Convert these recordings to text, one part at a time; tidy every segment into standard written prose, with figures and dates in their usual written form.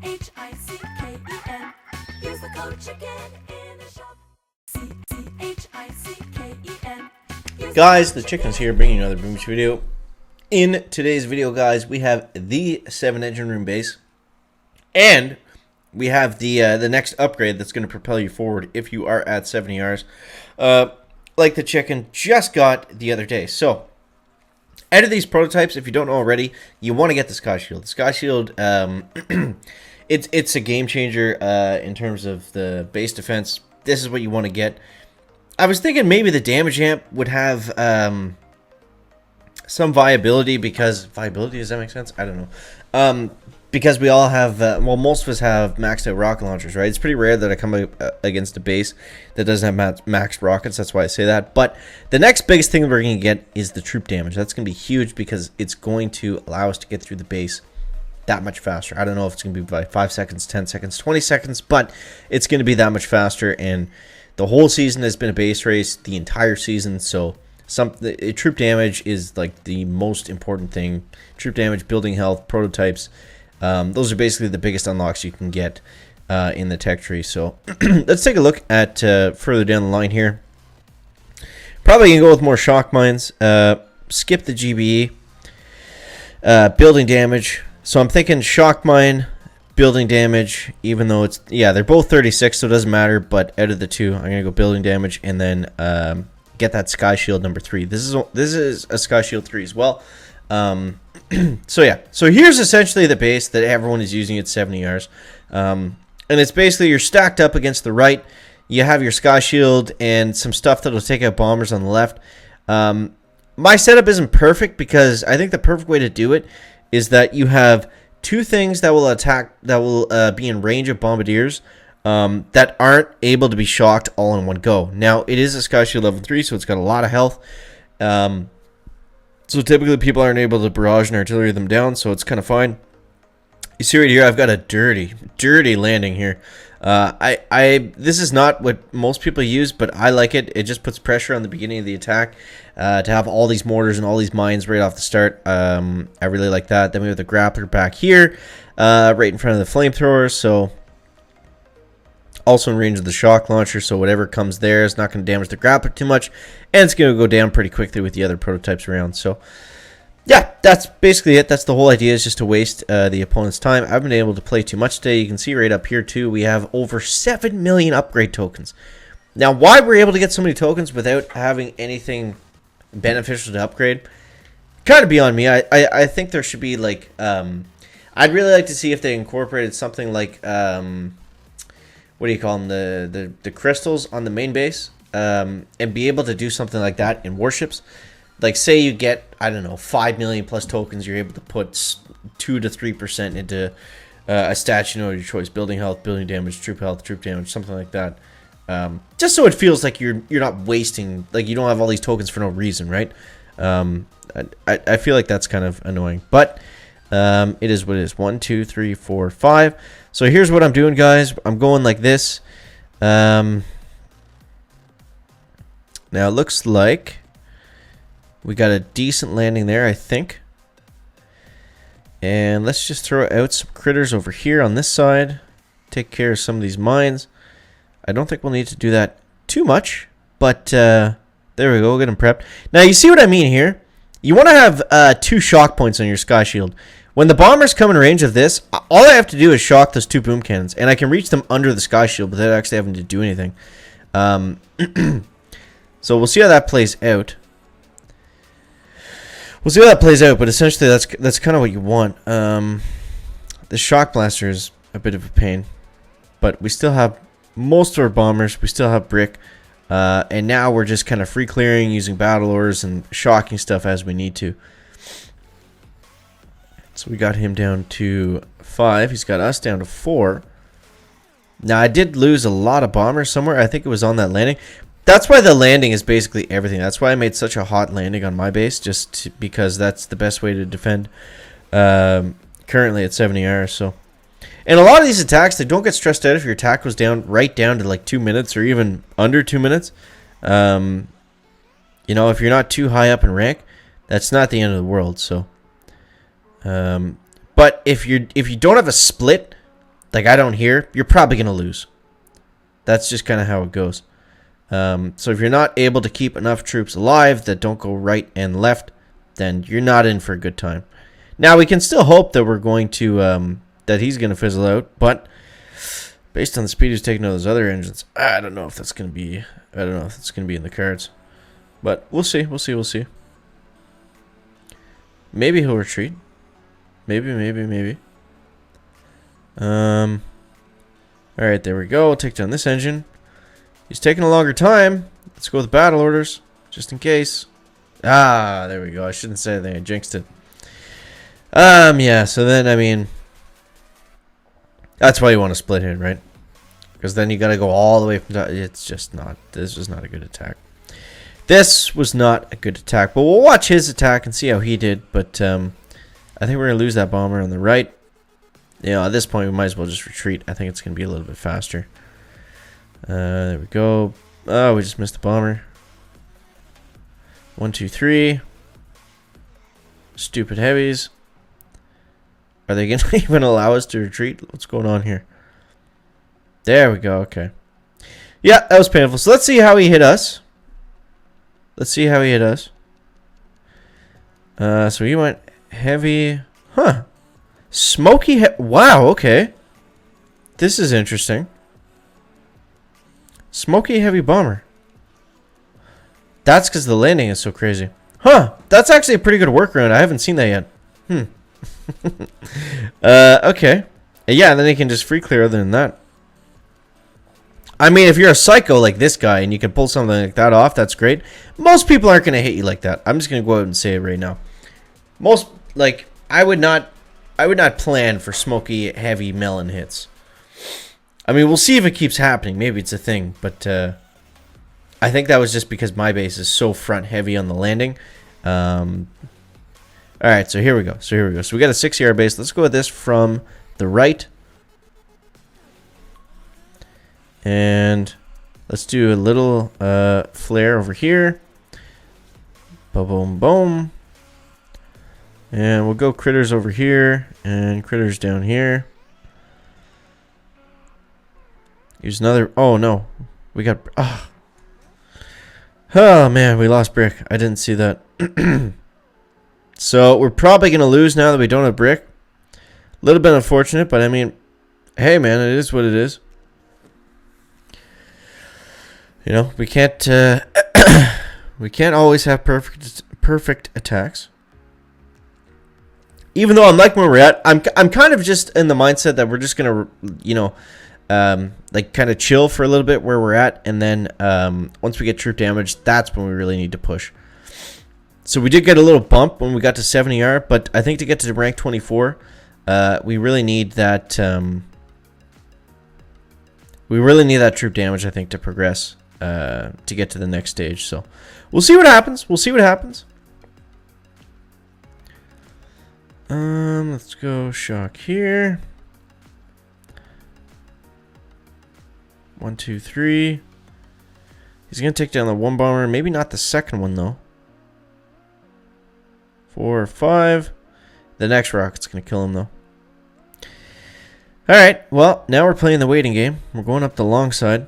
CHICKEN. Use the code CHICKEN in the shop. CHICKEN. Guys, the Chicken's here bringing you another Beach video. In today's video, guys, we have the 7-engine room base, and we have the next upgrade that's going to propel you forward if you are at 70 Rs, like the Chicken just got the other day. So, out of these prototypes, if you don't know already, you want to get the Sky Shield. The Sky Shield, it's a game changer in terms of the base defense. This is what you want to get. I was thinking maybe the damage amp would have some viability, because does that make sense? I don't know. Because we all have, well, most of us have maxed out rocket launchers, right? It's pretty rare that I come against a base that doesn't have maxed rockets. That's why I say that. But the next biggest thing that we're going to get is the troop damage. That's going to be huge because it's going to allow us to get through the base that much faster. I don't know if it's going to be by 5 seconds, 10 seconds, 20 seconds, but it's going to be that much faster. And the whole season has been a base race, the entire season. So troop damage is like the most important thing. Troop damage, building health, prototypes. Those are basically the biggest unlocks you can get in the tech tree. So let's take a look at further down the line here. Probably going to go with more shock mines. Skip the GBE. Building damage. So I'm thinking shock mine, building damage, even though it's, yeah, they're both 36, so it doesn't matter. But out of the two, I'm going to go building damage and then get that Sky Shield number 3. This is a Sky Shield 3 as well. So yeah, so here's essentially the base that everyone is using at 70 Rs. And it's basically you're stacked up against the right. You have your Sky Shield and some stuff that'll take out bombers on the left. My setup isn't perfect because I think the perfect way to do it is that you have two things that will attack, that will be in range of bombardiers that aren't able to be shocked all in one go. Now, it is a Sky Shield level 3, so it's got a lot of health. So typically people aren't able to barrage and artillery them down, so it's kind of fine. You see right here, I've got a dirty landing here. This is not what most people use, but I like it. It just puts pressure on the beginning of the attack to have all these mortars and all these mines right off the start. I really like that. Then we have the grappler back here, right in front of the flamethrower, so also in range of the shock launcher, so whatever comes there is not going to damage the grappler too much, and it's going to go down pretty quickly with the other prototypes around. So yeah, that's basically it. That's the whole idea, is just to waste the opponent's time. I haven't been able to play too much today. You can see right up here too, we have over 7 million upgrade tokens. Now, why we're able to get so many tokens without having anything beneficial to upgrade, kind of beyond me. I think there should be like, I'd really like to see if they incorporated something like, what do you call them, the crystals on the main base, and be able to do something like that in warships. Like, say you get, I don't know, 5 million plus tokens, you're able to put 2 to 3% into a stat, you know, your choice: building health, building damage, troop health, troop damage, something like that. Just so it feels like you're not wasting, like you don't have all these tokens for no reason, right? I feel like that's kind of annoying, but it is what it is. 1, 2, 3, 4, 5. So here's what I'm doing, guys. I'm going like this. Now it looks like we got a decent landing there, I think. And let's just throw out some critters over here on this side. Take care of some of these mines. I don't think we'll need to do that too much, but there we go. We'll get them prepped. Now, you see what I mean here? You want to have 2 shock points on your Sky Shield. When the bombers come in range of this, all I have to do is shock those 2 boom cannons, and I can reach them under the Sky Shield without actually having to do anything. So we'll see how that plays out. We'll see how that plays out, but essentially that's kind of what you want. The shock blaster is a bit of a pain, but we still have most of our bombers. We still have brick, and now we're just kind of free clearing using battle ores and shocking stuff as we need to. So we got him down to 5. He's got us down to 4. Now, I did lose a lot of bombers somewhere. I think it was on that landing. That's why the landing is basically everything. That's why I made such a hot landing on my base, because that's the best way to defend currently at 70 Rs. So, and a lot of these attacks, they don't get stressed out if your attack goes down right down to like 2 minutes or even under 2 minutes. You know, if you're not too high up in rank, that's not the end of the world. So, but if you don't have a split like I don't hear, you're probably going to lose. That's just kind of how it goes. So if you're not able to keep enough troops alive that don't go right and left, then you're not in for a good time. Now, we can still hope that we're going to, that he's going to fizzle out, but based on the speed he's taking out those other engines, I don't know if that's going to be, in the cards. But we'll see, we'll see. Maybe he'll retreat. Maybe. Alright, there we go. We'll take down this engine. He's taking a longer time. Let's go with battle orders, just in case. Ah, there we go. I shouldn't say anything. I jinxed it. Yeah, so then, I mean, that's why you want to split hit, right? Because then you got to go all the way from top. It's just not, this was not a good attack. This was not a good attack, but we'll watch his attack and see how he did. But I think we're going to lose that bomber on the right. You know, at this point, we might as well just retreat. I think it's going to be a little bit faster. There we go. Oh, we just missed the bomber. 1, 2, 3. Stupid heavies. Are they going to even allow us to retreat? What's going on here? There we go. Okay. Yeah, that was painful. So let's see how he hit us. So he went heavy. Huh. Smoky. Wow, okay. This is interesting. Smoky heavy bomber. That's because the landing is so crazy. Huh. That's actually a pretty good workaround. I haven't seen that yet. Okay. Yeah, and then he can just free clear other than that. I mean, if you're a psycho like this guy and you can pull something like that off, that's great. Most people aren't going to hit you like that. I'm just going to go out and say it right now. Most, like, I would not plan for smoky, heavy melon hits. I mean, we'll see if it keeps happening. Maybe it's a thing, but I think that was just because my base is so front heavy on the landing. All right, so here we go. So we got a 6-yard base. Let's go with this from the right. And let's do a little flare over here. Boom, boom. And we'll go critters over here and critters down here. Use another. Oh, no. We got. Oh, man. We lost brick. I didn't see that. So we're probably going to lose now that we don't have brick. A little bit unfortunate, but I mean, hey, man, it is what it is. You know, we can't we can't always have perfect attacks. Even though I'm like where we're at, I'm kind of just in the mindset that we're just gonna, you know, like kind of chill for a little bit where we're at, and then once we get troop damage, that's when we really need to push. So we did get a little bump when we got to 70R, but I think to get to rank 24, we really need that. We really need that troop damage, I think, to progress. To get to the next stage. So we'll see what happens. Let's go shock here. 1, 2, 3. He's gonna take down the one bomber, maybe not the second one though. 4 or 5. The next rocket's gonna kill him though. Alright, well, now we're playing the waiting game. We're going up the long side.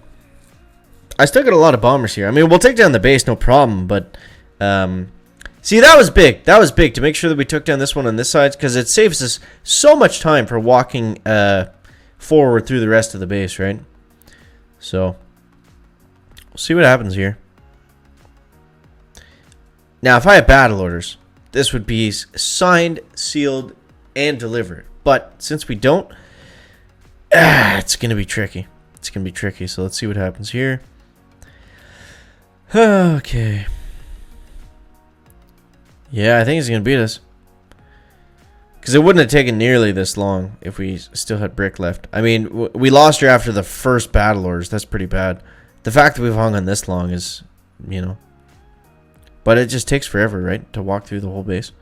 I still got a lot of bombers here. I mean, we'll take down the base, no problem, but see, that was big. That was big to make sure that we took down this one on this side, because it saves us so much time for walking forward through the rest of the base, right? So we'll see what happens here. Now, if I had battle orders, this would be signed, sealed, and delivered. But since we don't, it's going to be tricky. So let's see what happens here. Okay. Yeah, I think he's going to beat us. Because it wouldn't have taken nearly this long if we still had brick left. I mean, we lost her after the first battle orders. That's pretty bad. The fact that we've hung on this long is, you know. But it just takes forever, right? To walk through the whole base.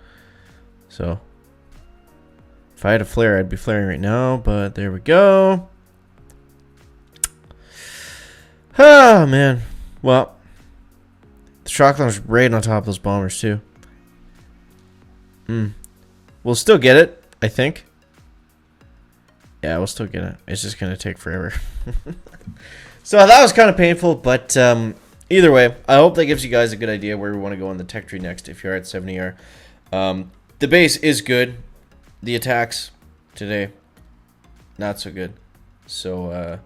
So. If I had a flare, I'd be flaring right now. But there we go. Oh, man. Well. The shock launcher's right on top of those bombers, too. We'll still get it, I think. Yeah, we'll still get it. It's just gonna take forever. So that was kind of painful, but either way, I hope that gives you guys a good idea where we want to go on the tech tree next if you're at 70R. The base is good. The attacks today, not so good. So,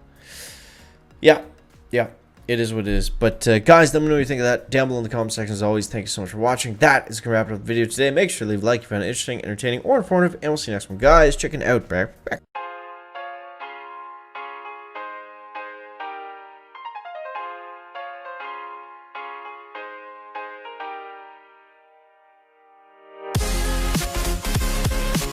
yeah, it is what it is. But guys, let me know what you think of that down below in the comment section. As always, thank you so much for watching. That is going to wrap up the video today. Make sure to leave a like if you found it interesting, entertaining, or informative. And we'll see you next one, guys. Checking out. Back.